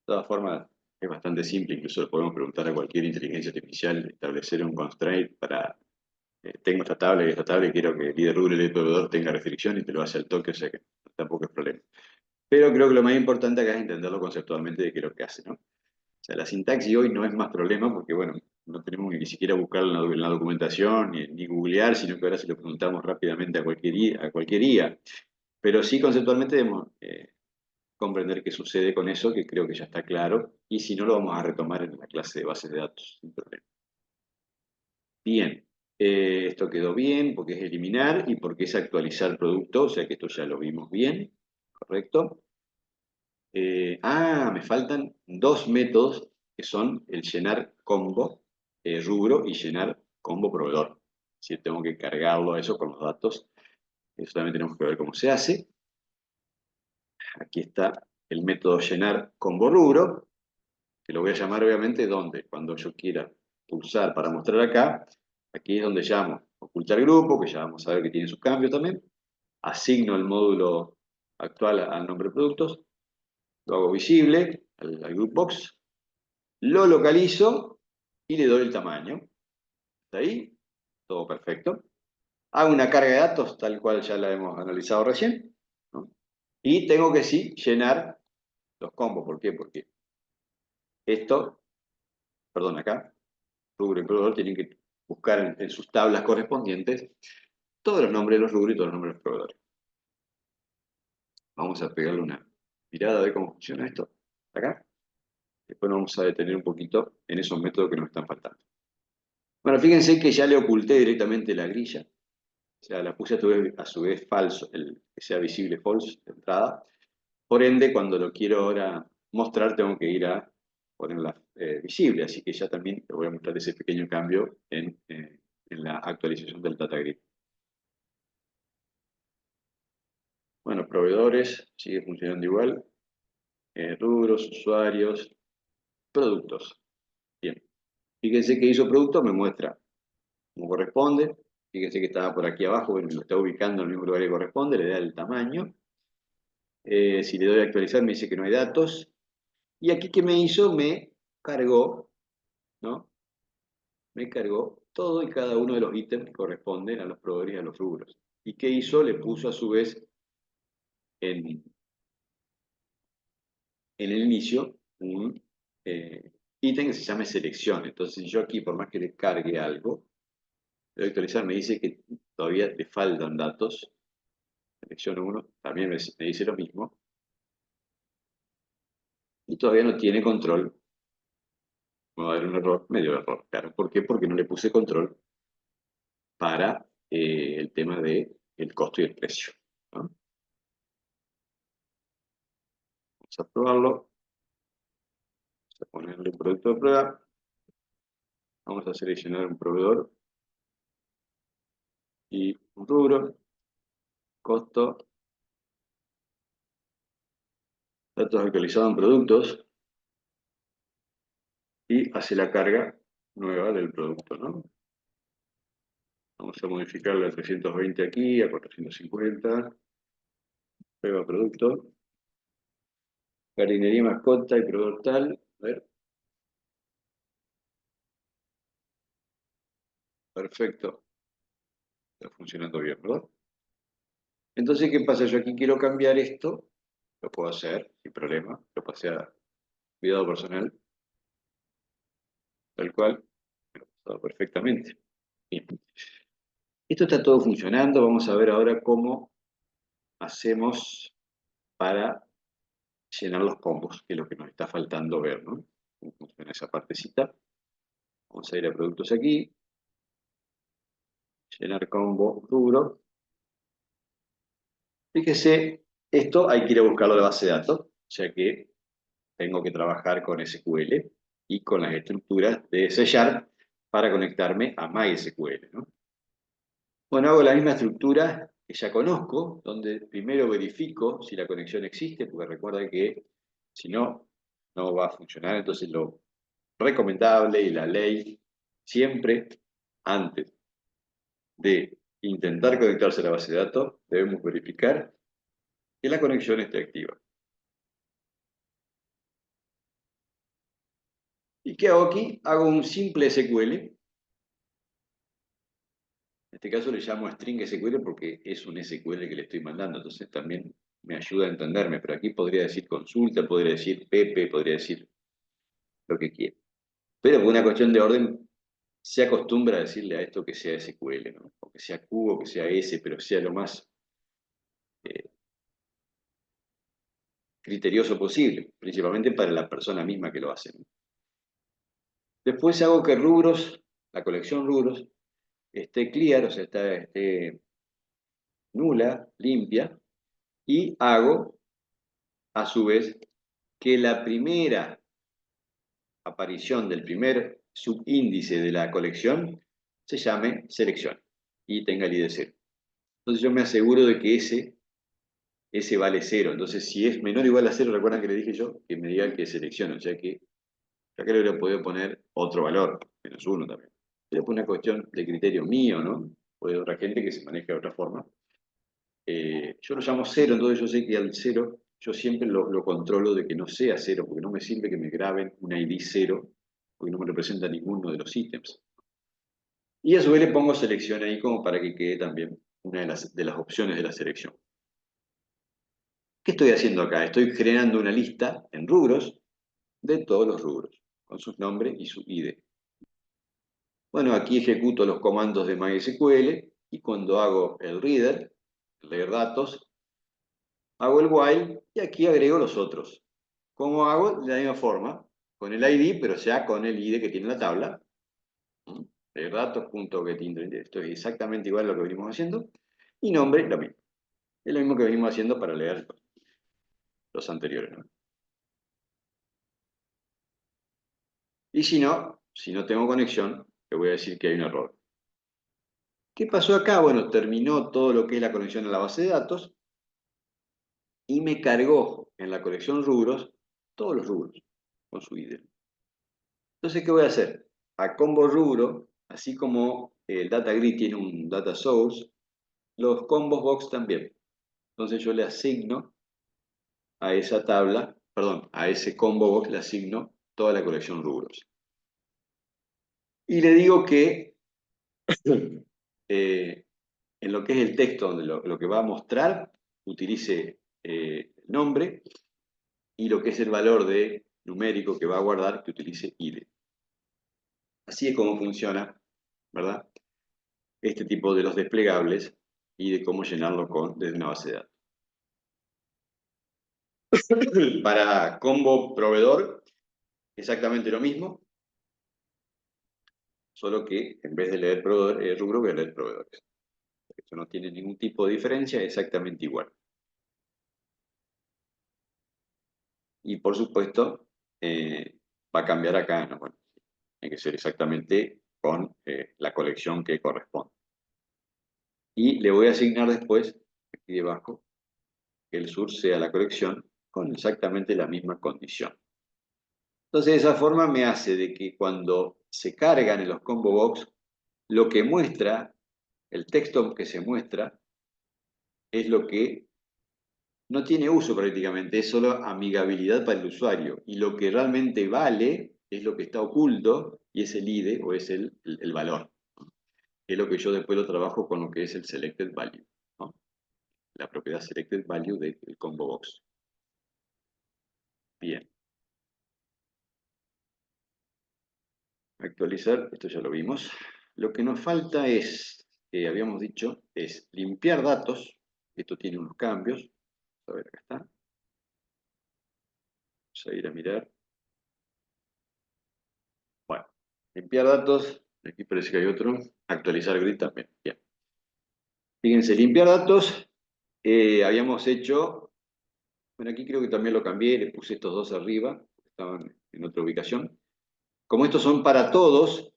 De todas formas, es bastante simple, incluso le podemos preguntar a cualquier inteligencia artificial establecer un constraint para, tengo esta tabla y quiero que el líder rule el proveedor tenga restricción y te lo hace al toque, o sea que tampoco es problema. Pero creo que lo más importante acá es entenderlo conceptualmente de qué es lo que hace, ¿no? O sea, la sintaxis hoy no es más problema porque, bueno, no tenemos ni siquiera buscar en la documentación ni googlear, sino que ahora se lo preguntamos rápidamente a cualquier IA. Pero sí conceptualmente debemos comprender qué sucede con eso, que creo que ya está claro, y si no lo vamos a retomar en la clase de bases de datos, sin problema. Bien, esto quedó bien porque es eliminar y porque es actualizar el producto, o sea que esto ya lo vimos bien, ¿correcto? Me faltan dos métodos que son el llenar combo rubro y llenar combo proveedor. Si tengo que cargarlo a eso con los datos, eso también tenemos que ver cómo se hace. Aquí está el método llenar combo rubro, que lo voy a llamar obviamente donde, cuando yo quiera pulsar para mostrar acá, aquí es donde llamo ocultar grupo, que ya vamos a ver que tiene sus cambios también, asigno el módulo actual al nombre de productos, lo hago visible al group box, lo localizo y le doy el tamaño. ¿Está ahí? Todo perfecto. Hago una carga de datos tal cual ya la hemos analizado recién, ¿no? Y tengo que sí llenar los combos. ¿Por qué? Porque esto, perdón, acá, rubro y proveedor tienen que buscar en sus tablas correspondientes todos los nombres de los rubros y todos los nombres de los proveedores. Vamos a pegarle una mirada a ver cómo funciona esto. Acá. Después nos vamos a detener un poquito en esos métodos que nos están faltando. Bueno, fíjense que ya le oculté directamente la grilla. O sea, la puse a su vez falso, que sea visible false de entrada. Por ende, cuando lo quiero ahora mostrar, tengo que ir a ponerla visible. Así que ya también les voy a mostrar ese pequeño cambio en la actualización del data grid. Bueno, proveedores, sigue funcionando igual. Rubros, usuarios, productos. Bien. Fíjense que hizo producto, me muestra como corresponde. Fíjense que estaba por aquí abajo, me lo está ubicando en el mismo lugar que corresponde, le da el tamaño. Si le doy a actualizar me dice que no hay datos. Y aquí que me hizo, me cargó, ¿no? Me cargó todo y cada uno de los ítems que corresponden a los proveedores y a los rubros. ¿Y qué hizo? Le puso a su vez en, en el inicio un ítem que se llama selección. Entonces yo aquí, por más que le cargue algo, le doy a actualizar, me dice que todavía le faltan datos. Selección 1, también me dice lo mismo. Y todavía no tiene control. Me va a dar un error, medio error, claro. ¿Por qué? Porque no le puse control para el tema del costo y el precio, ¿no? Vamos a probarlo. Vamos a ponerle un producto de prueba. Vamos a seleccionar un proveedor y un rubro. Costo. Datos actualizados en productos. Y hace la carga nueva del producto, ¿no? Vamos a modificarle a 320 aquí, a 450. Prueba producto. Jardinería mascota y proveedor tal. A ver. Perfecto. Está funcionando bien, ¿verdad? Entonces, ¿qué pasa? Yo aquí quiero cambiar esto. Lo puedo hacer sin problema. Lo pasé a cuidado personal. Tal cual. Todo perfectamente. Bien. Esto está todo funcionando. Vamos a ver ahora cómo hacemos para llenar los combos, que es lo que nos está faltando ver, ¿no? Cómo funciona esa partecita. Vamos a ir a productos aquí. Llenar combo rubro. Fíjese, esto hay que ir a buscarlo de base de datos, ya que tengo que trabajar con SQL y con las estructuras de C# para conectarme a MySQL, ¿no? Bueno, hago la misma estructura que ya conozco, donde primero verifico si la conexión existe, porque recuerda que si no, no va a funcionar. Entonces lo recomendable y la ley siempre, antes de intentar conectarse a la base de datos, debemos verificar que la conexión esté activa. ¿Y qué hago aquí? Hago un simple SQL. En este caso le llamo string SQL porque es un SQL que le estoy mandando, entonces también me ayuda a entenderme. Pero aquí podría decir consulta, podría decir Pepe, podría decir lo que quiera. Pero por una cuestión de orden, se acostumbra a decirle a esto que sea SQL, ¿no? O que sea Q, o que sea S, pero sea lo más eh, criterioso posible, principalmente para la persona misma que lo hace, ¿no? Después hago que rubros, la colección rubros, esté clear, o sea, esté nula, limpia, y hago, a su vez, que la primera aparición del primer subíndice de la colección se llame selección y tenga el ID 0. Entonces yo me aseguro de que ese vale 0. Entonces si es menor o igual a 0, recuerdan que le dije yo, que me diga que seleccione. O sea que acá le hubiera podido poner otro valor, -1 también. Es una cuestión de criterio mío, ¿no? O de otra gente que se maneja de otra forma. Yo lo llamo 0, entonces yo sé que al 0 yo siempre lo controlo de que no sea 0, porque no me sirve que me graben un ID 0, porque no me representa ninguno de los ítems. Y a su vez le pongo selección ahí como para que quede también una de las opciones de la selección. ¿Qué estoy haciendo acá? Estoy generando una lista en rubros de todos los rubros, con sus nombres y su ID. Bueno, aquí ejecuto los comandos de MySQL y cuando hago el reader, leer datos, hago el while y aquí agrego los otros. ¿Cómo hago? De la misma forma, con el ID, pero ya con el ID que tiene la tabla. Leer datos.getInter, esto es exactamente igual a lo que venimos haciendo. Y nombre, lo mismo. Es lo mismo que venimos haciendo para leer los anteriores, ¿no? Y si no tengo conexión, le voy a decir que hay un error. ¿Qué pasó acá? Bueno, terminó todo lo que es la conexión a la base de datos y me cargó en la colección rubros todos los rubros con su ID. Entonces, ¿qué voy a hacer? A combo rubro, así como el data grid tiene un data source, los combos box también. Entonces yo le asigno a esa tabla, perdón, a ese combo box le asigno toda la colección rubros. Y le digo que en lo que es el texto, donde lo que va a mostrar, utilice el nombre, y lo que es el valor de numérico que va a guardar, que utilice ID. Así es como funciona, ¿verdad? Este tipo de los desplegables y de cómo llenarlo desde una base de datos. Para combo proveedor, exactamente lo mismo, solo que en vez de leer proveedor, rubro, voy a leer proveedores. Eso no tiene ningún tipo de diferencia, es exactamente igual. Y por supuesto, va a cambiar acá, ¿no? Bueno, tiene que ser exactamente con la colección que corresponde. Y le voy a asignar después, aquí debajo, que el sur sea la colección con exactamente la misma condición. Entonces, de esa forma me hace de que cuando se cargan en los combo box, lo que muestra, el texto que se muestra, es lo que no tiene uso prácticamente, es solo amigabilidad para el usuario. Y lo que realmente vale es lo que está oculto y es el ID o es el valor. Que es lo que yo después lo trabajo con lo que es el selected value, ¿no? La propiedad selected value del combo box. Bien. Actualizar, esto ya lo vimos. Lo que nos falta es, habíamos dicho, es limpiar datos. Esto tiene unos cambios. A ver, acá está. Vamos a ir a mirar. Bueno, limpiar datos. Aquí parece que hay otro. Actualizar grid también. Bien. Fíjense, limpiar datos. Habíamos hecho, bueno, aquí creo que también lo cambié. Le puse estos dos arriba. Estaban en otra ubicación. Como estos son para todos,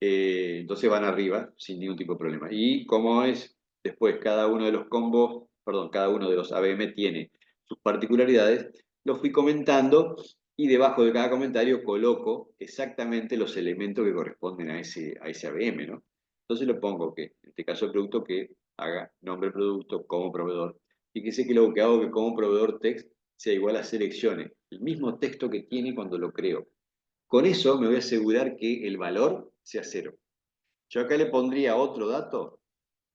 entonces van arriba sin ningún tipo de problema. Y como es después cada uno de los combos, perdón, cada uno de los ABM tiene sus particularidades, los fui comentando y debajo de cada comentario coloco exactamente los elementos que corresponden a ese ABM, ¿no? Entonces lo pongo que, en este caso el producto, que haga nombre producto como proveedor. Fíjese que lo que hago que como proveedor text sea igual a seleccione el mismo texto que tiene cuando lo creo. Con eso me voy a asegurar que el valor sea 0. Yo acá le pondría otro dato,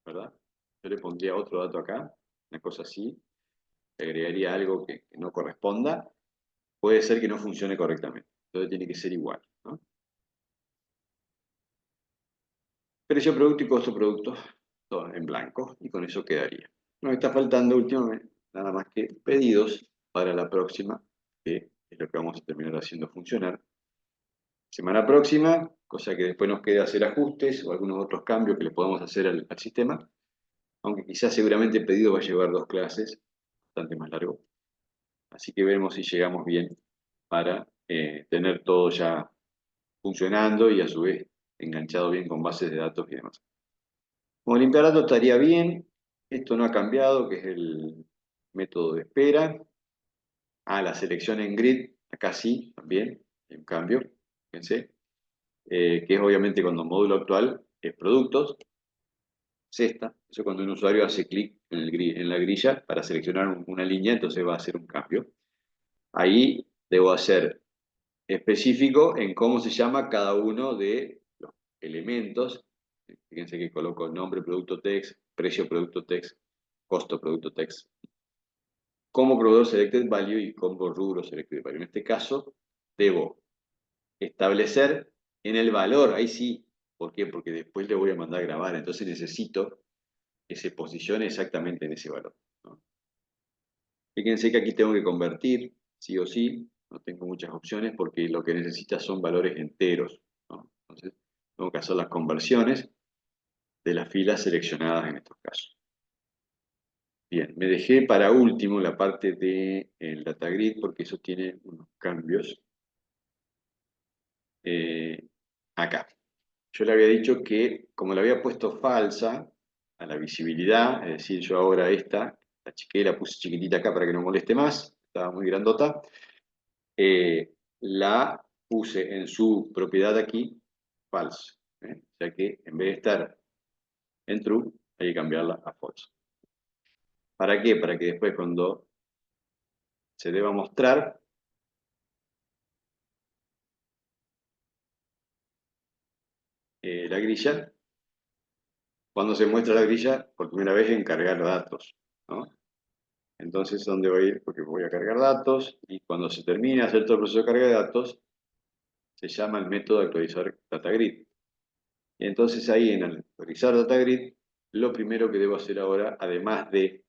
¿verdad? Yo le pondría otro dato acá, una cosa así, le agregaría algo que no corresponda, puede ser que no funcione correctamente. Entonces tiene que ser igual, ¿no? Precio producto y costo producto, todo en blanco, y con eso quedaría. Nos está faltando últimamente nada más que pedidos para la próxima, que es lo que vamos a terminar haciendo funcionar. Semana próxima, cosa que después nos quede hacer ajustes o algunos otros cambios que le podamos hacer al sistema, aunque quizás seguramente el pedido va a llevar 2 clases, bastante más largo. Así que veremos si llegamos bien para tener todo ya funcionando y a su vez enganchado bien con bases de datos y demás. Como limpiar datos estaría bien. Esto no ha cambiado, que es el método de espera. La selección en grid, acá sí, también, hay un cambio, fíjense, que es obviamente cuando módulo actual es productos, cesta, eso cuando un usuario hace clic en, en la grilla para seleccionar una línea, entonces va a hacer un cambio. Ahí debo hacer específico en cómo se llama cada uno de los elementos. Fíjense que coloco nombre producto text, precio producto text, costo producto text, como proveedor selected value y como rubro selected value. En este caso, debo establecer en el valor, ahí sí, ¿por qué? Porque después le voy a mandar a grabar, entonces necesito que se posicione exactamente en ese valor, ¿no? Fíjense que aquí tengo que convertir, sí o sí, no tengo muchas opciones porque lo que necesita son valores enteros, ¿no? Entonces, tengo que hacer las conversiones de las filas seleccionadas en estos casos. Bien, me dejé para último la parte del data grid porque eso tiene unos cambios. Acá. Yo le había dicho que, como le había puesto falsa a la visibilidad, es decir, yo ahora esta, la chiqué, la puse chiquitita acá para que no moleste más, estaba muy grandota, la puse en su propiedad aquí, false. O sea que en vez de estar en true, hay que cambiarla a false. ¿Para qué? Para que después cuando se deba mostrar, la grilla, cuando se muestra la grilla, por primera vez en cargar datos, ¿no? Entonces, ¿dónde voy a ir? Porque voy a cargar datos y cuando se termine de hacer todo el proceso de carga de datos, se llama el método de actualizar DataGrid. Y entonces ahí en actualizar DataGrid, lo primero que debo hacer ahora, además de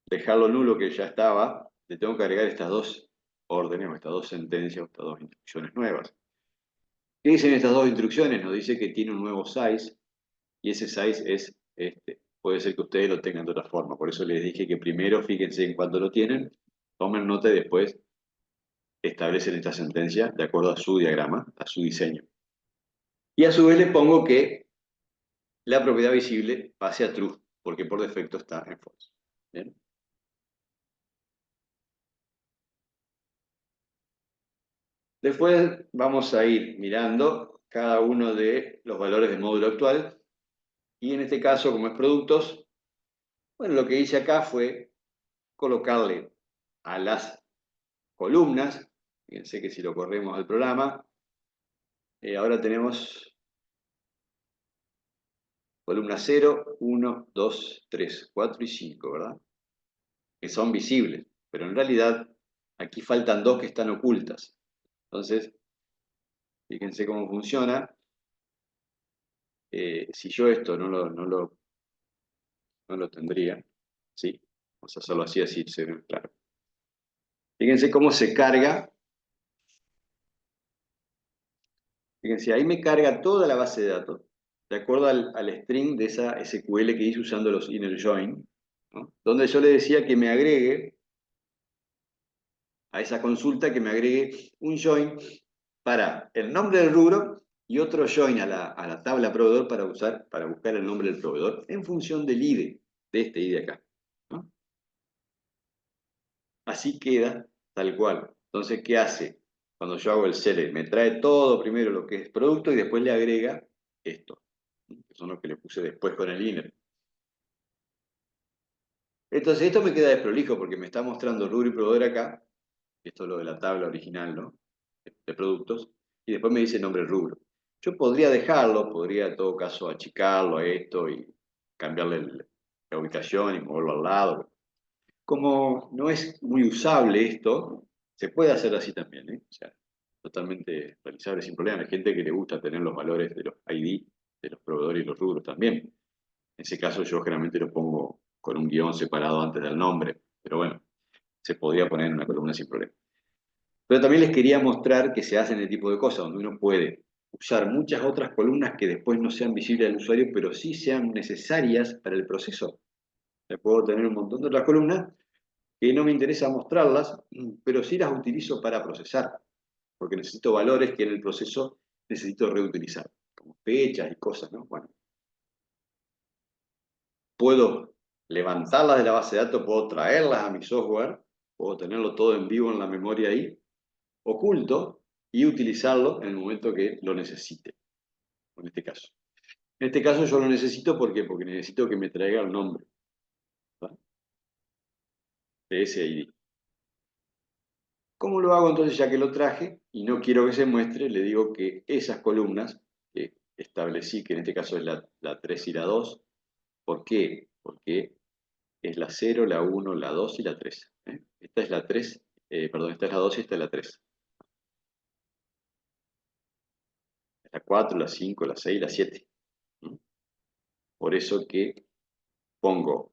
dejarlo nulo que ya estaba, le tengo que agregar estas dos órdenes, o estas dos sentencias, o estas dos instrucciones nuevas. ¿Qué dicen estas dos instrucciones? Nos dice que tiene un nuevo size, y ese size es este. Puede ser que ustedes lo tengan de otra forma, por eso les dije que primero fíjense en cuánto lo tienen, tomen nota y después establecen esta sentencia de acuerdo a su diagrama, a su diseño. Y a su vez le pongo que la propiedad visible pase a true, porque por defecto está en false. ¿Bien? Después vamos a ir mirando cada uno de los valores del módulo actual. Y en este caso, como es productos, bueno, lo que hice acá fue colocarle a las columnas, fíjense que si lo corremos al programa, ahora tenemos columna 0, 1, 2, 3, 4 y 5, ¿verdad? Que son visibles, pero en realidad aquí faltan dos que están ocultas. Entonces, fíjense cómo funciona. Si yo esto no lo tendría, ¿sí? Vamos a hacerlo así, así se ve claro. Fíjense cómo se carga. Fíjense, ahí me carga toda la base de datos, de acuerdo al string de esa SQL que hice usando los inner join, ¿no? Donde yo le decía que me agregue a esa consulta, que me agregue un join para el nombre del rubro y otro join a la tabla proveedor para usar, para buscar el nombre del proveedor en función del IDE, de este IDE acá, ¿no? Así queda tal cual. Entonces, ¿qué hace? Cuando yo hago el select, me trae todo primero lo que es producto y después le agrega esto, ¿no? Que son los que le puse después con el inner. Entonces, esto me queda desprolijo porque me está mostrando rubro y proveedor acá. Esto es lo de la tabla original, ¿no? De productos. Y después me dice nombre del rubro. Yo podría dejarlo, podría en todo caso achicarlo a esto y cambiarle la ubicación y moverlo al lado. Como no es muy usable esto, se puede hacer así también, ¿eh? O sea, totalmente realizable sin problema. Hay gente que le gusta tener los valores de los ID, de los proveedores y los rubros también. En ese caso yo generalmente lo pongo con un guión separado antes del nombre, pero bueno, se podría poner en una columna sin problema. Pero también les quería mostrar que se hacen este tipo de cosas, donde uno puede usar muchas otras columnas que después no sean visibles al usuario, pero sí sean necesarias para el proceso. Le puedo tener un montón de otras columnas que no me interesa mostrarlas, pero sí las utilizo para procesar, porque necesito valores que en el proceso necesito reutilizar, como fechas y cosas, ¿no? Bueno, puedo levantarlas de la base de datos, puedo traerlas a mi software, puedo tenerlo todo en vivo en la memoria ahí, oculto, y utilizarlo en el momento que lo necesite, en este caso. En este caso yo lo necesito porque necesito que me traiga el nombre, ¿tá? De ese ID. ¿Cómo lo hago entonces ya que lo traje y no quiero que se muestre? Le digo que esas columnas que establecí, que en este caso es la 3 y la 2, ¿por qué? Porque es la 0, la 1, la 2 y la 3. ¿Eh? Esta es la 3, perdón, esta es la 2 y esta es la 3. La 4, la 5, la 6 y la 7. ¿Mm? Por eso que pongo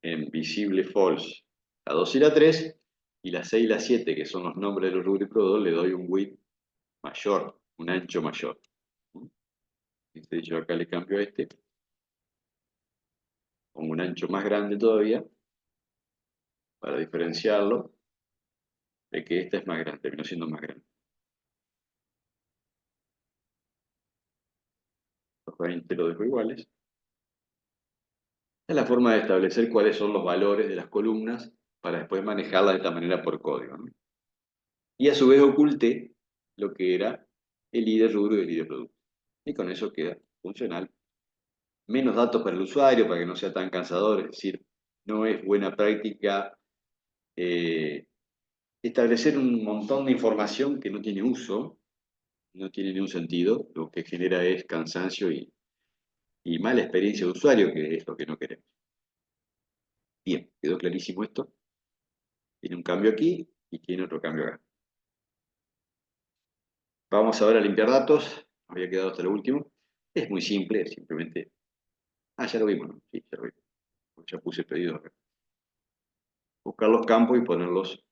en visible false la 2 y la 3, y la 6 y la 7, que son los nombres de los rubros y proveedores, le doy un width mayor, un ancho mayor. ¿Mm? De hecho, acá le cambio a este, pongo un ancho más grande todavía, para diferenciarlo de que esta es más grande, terminó siendo más grande. Los 20 lo dejo iguales. Es la forma de establecer cuáles son los valores de las columnas para después manejarlas de esta manera por código, ¿no? Y a su vez oculté lo que era el ID rubro y el ID producto. Y con eso queda funcional. Menos datos para el usuario para que no sea tan cansador, es decir, no es buena práctica eh, establecer un montón de información que no tiene uso, no tiene ningún sentido, lo que genera es cansancio y mala experiencia de usuario, que es lo que no queremos. Bien, quedó clarísimo esto. Tiene un cambio aquí y tiene otro cambio acá. Vamos ahora a limpiar datos. Había quedado hasta lo último. Es muy simple, simplemente... Ah, ya lo vimos, ¿no? Sí, ya lo vimos. Ya puse pedido acá. Buscar los campos y ponerlos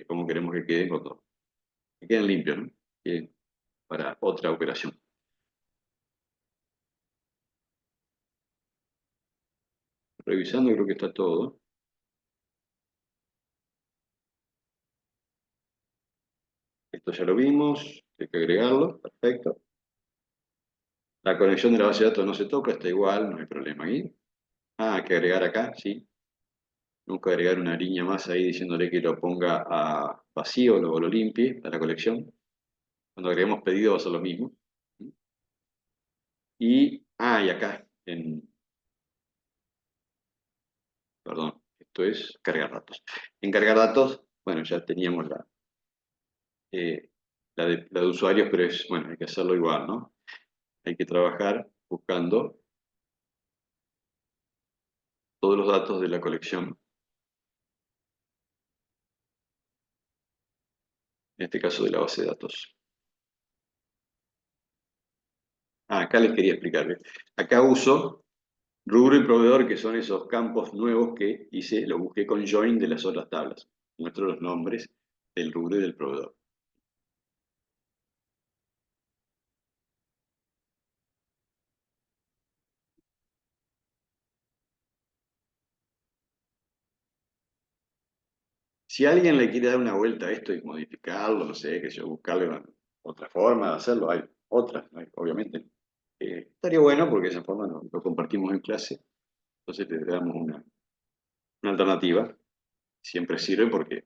como queremos que queden con todo. Que queden limpios, ¿no? Queden para otra operación. Revisando, creo que está todo. Esto ya lo vimos, hay que agregarlo, perfecto. La conexión de la base de datos no se toca, está igual, no hay problema ahí. Ah, hay que agregar acá, sí. Nunca agregar una línea más ahí diciéndole que lo ponga a vacío o lo limpie a la colección. Cuando agreguemos pedido va a ser lo mismo. Y acá, perdón, esto es cargar datos. En cargar datos, bueno, ya teníamos eh, la de usuarios, pero es, bueno, hay que hacerlo igual, ¿no? Hay que trabajar buscando todos los datos de la colección, en este caso de la base de datos. Acá les quería explicarles. Acá uso rubro y proveedor, que son esos campos nuevos que hice, lo busqué con join de las otras tablas. Muestro los nombres del rubro y del proveedor. Si alguien le quiere dar una vuelta a esto y modificarlo, no sé, que yo buscarle otra forma de hacerlo, hay otras, ¿no? Obviamente. Estaría bueno porque de esa forma lo compartimos en clase, entonces le damos una alternativa. Siempre sirve porque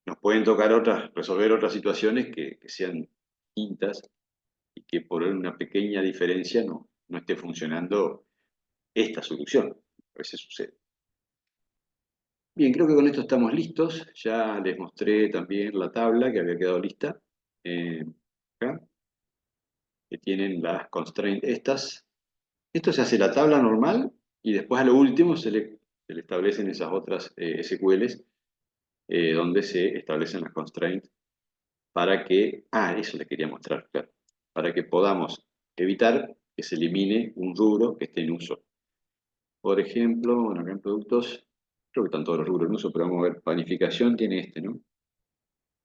nos pueden tocar otras, resolver otras situaciones que sean distintas y que por una pequeña diferencia no esté funcionando esta solución. A veces sucede. Bien, creo que con esto estamos listos. Ya les mostré también la tabla que había quedado lista. eh, Acá, que tienen las constraints estas. Esto se hace la tabla normal y después a lo último se le establecen esas otras SQLs donde se establecen las constraints para que, eso le quería mostrar, claro, para que podamos evitar que se elimine un rubro que esté en uso. Por ejemplo, bueno, acá en productos, creo que están todos los rubros en uso, pero vamos a ver, panificación tiene este, ¿no?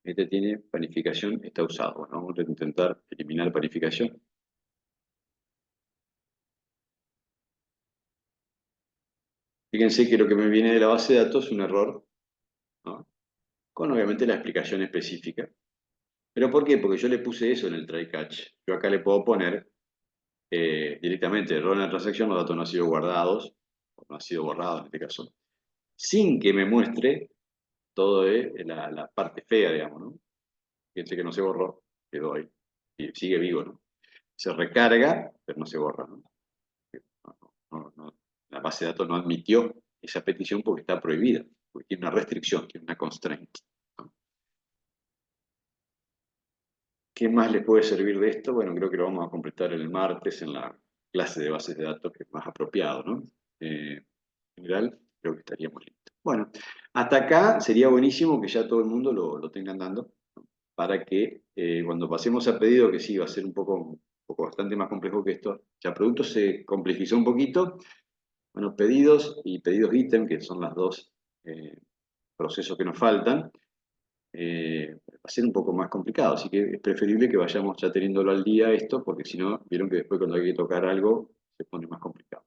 Este tiene panificación, está usado. Bueno, vamos a intentar eliminar panificación. Fíjense que lo que me viene de la base de datos es un error con obviamente la explicación específica. ¿Pero por qué? Porque yo le puse eso en el try catch. Yo acá le puedo poner directamente error en la transacción, los datos no han sido guardados, o no han sido borrados en este caso, sin que me muestre todo la parte fea, digamos, ¿no? Fíjense que no se borró, quedó ahí. Y sigue vivo, ¿no? Se recarga, pero no se borra, ¿no? La base de datos no admitió esa petición porque está prohibida, porque tiene una restricción, tiene una constraint, ¿no? ¿Qué más les puede servir de esto? Bueno, creo que lo vamos a completar el martes en la clase de bases de datos, que es más apropiado, ¿no? En general, creo que estaríamos listos. Bueno, hasta acá sería buenísimo que ya todo el mundo lo tenga andando, ¿no? Para que cuando pasemos a pedido, que sí, va a ser un poco bastante más complejo que esto, ya producto se complejizó un poquito. Bueno, pedidos y pedidos ítem, que son las dos procesos que nos faltan, va a ser un poco más complicado, así que es preferible que vayamos ya teniéndolo al día esto, porque si no, vieron que después cuando hay que tocar algo se pone más complicado.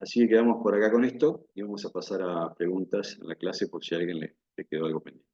Así que quedamos por acá con esto y vamos a pasar a preguntas en la clase por si a alguien le quedó algo pendiente.